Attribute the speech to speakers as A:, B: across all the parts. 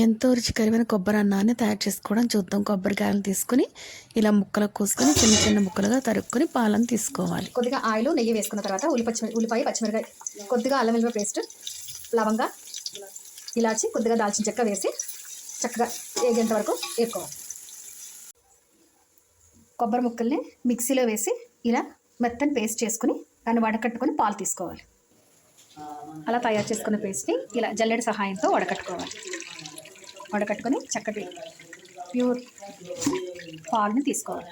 A: ఎంతో రుచికరమైన కొబ్బరి అన్నాన్ని తయారు చేసుకోవడం చూద్దాం. కొబ్బరికాయలు తీసుకుని ఇలా ముక్కలకు కోసుకొని చిన్న చిన్న ముక్కలుగా తరుక్కొని పాలను తీసుకోవాలి.
B: కొద్దిగా ఆయిల్ నెయ్యి వేసుకున్న తర్వాత ఉల్లిపాయ పచ్చిమిరకాయ కొద్దిగా అల్లం వెల్లుల్లి పేస్ట్ లవంగా ఇలాచి కొద్దిగా దాల్చిన చెక్క వేసి చక్కగా వేగేంత వరకు వేసుకోవాలి. కొబ్బరి ముక్కల్ని మిక్సీలో వేసి ఇలా మెత్తని పేస్ట్ చేసుకుని దాన్ని వడకట్టుకొని పాలు తీసుకోవాలి. అలా తయారు చేసుకున్న పేస్ట్ని ఇలా జల్లెడ సహాయంతో వడకట్టుకోవాలి. వడకట్టుకొని చక్కటి ప్యూర్ పాలని తీసుకోవాలి.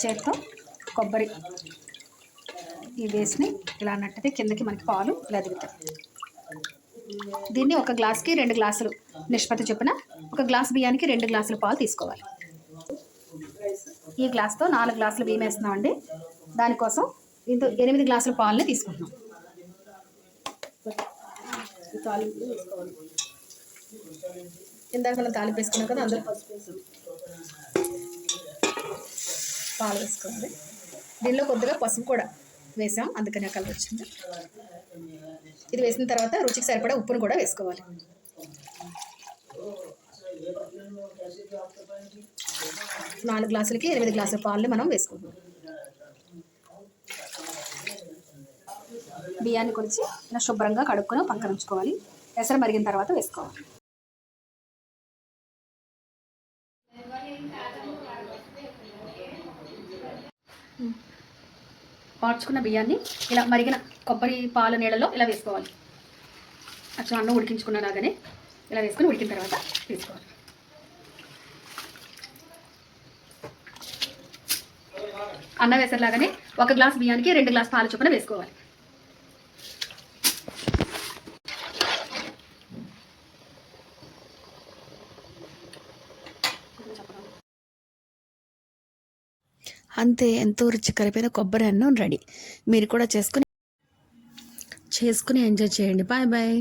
B: చేత్తో కొబ్బరి ఈ వేస్ని ఇలా నట్టితే కిందకి మనకి పాలు ఇలా దిగుతాయి. దీన్ని ఒక గ్లాస్కి 2 గ్లాసులు నిష్పత్తి చొప్పున ఒక గ్లాస్ బియ్యానికి 2 గ్లాసులు పాలు తీసుకోవాలి. ఈ గ్లాస్తో 4 గ్లాసులు బియ్యం వేస్తున్నామండి. దానికోసం దీంతో 8 గ్లాసుల పాలని తీసుకుంటున్నాం. ఇందాక మనం తాలింపు వేసుకున్నాం కదా, అందులో పాలు వేసుకోవాలి. దీనిలో కొద్దిగా పసుపు కూడా వేసాం, అందుకని ఆ కలర్ వచ్చింది. ఇది వేసిన తర్వాత రుచికి సరిపడా ఉప్పును కూడా వేసుకోవాలి. నాలుగు గ్లాసులకి 8 గ్లాసుల పాలని మనం వేసుకుంటాం. బియ్యాన్ని కొలిచి ఇలా శుభ్రంగా కడుక్కొని పక్కన ఉంచుకోవాలి. ఎసరు మరిగిన తర్వాత వేసుకోవాలి. మార్చుకున్న బియ్యాన్ని ఇలా మరిగిన కొబ్బరి పాల నీళ్ళలో ఇలా వేసుకోవాలి. అచ్చం అన్నం ఉడికించుకున్నలాగానే ఇలా వేసుకొని ఉడికిన తర్వాత వేసుకోవాలి. అన్నం వేసేలాగానే 1 గ్లాస్ బియ్యానికి 2 గ్లాస్ పాలు చొప్పున వేసుకోవాలి.
A: అంతే, ఎంతో రుచికరమైన కొబ్బరి అన్నం రెడీ. మీరు కూడా చేసుకుని ఎంజాయ్ చేయండి. Bye bye.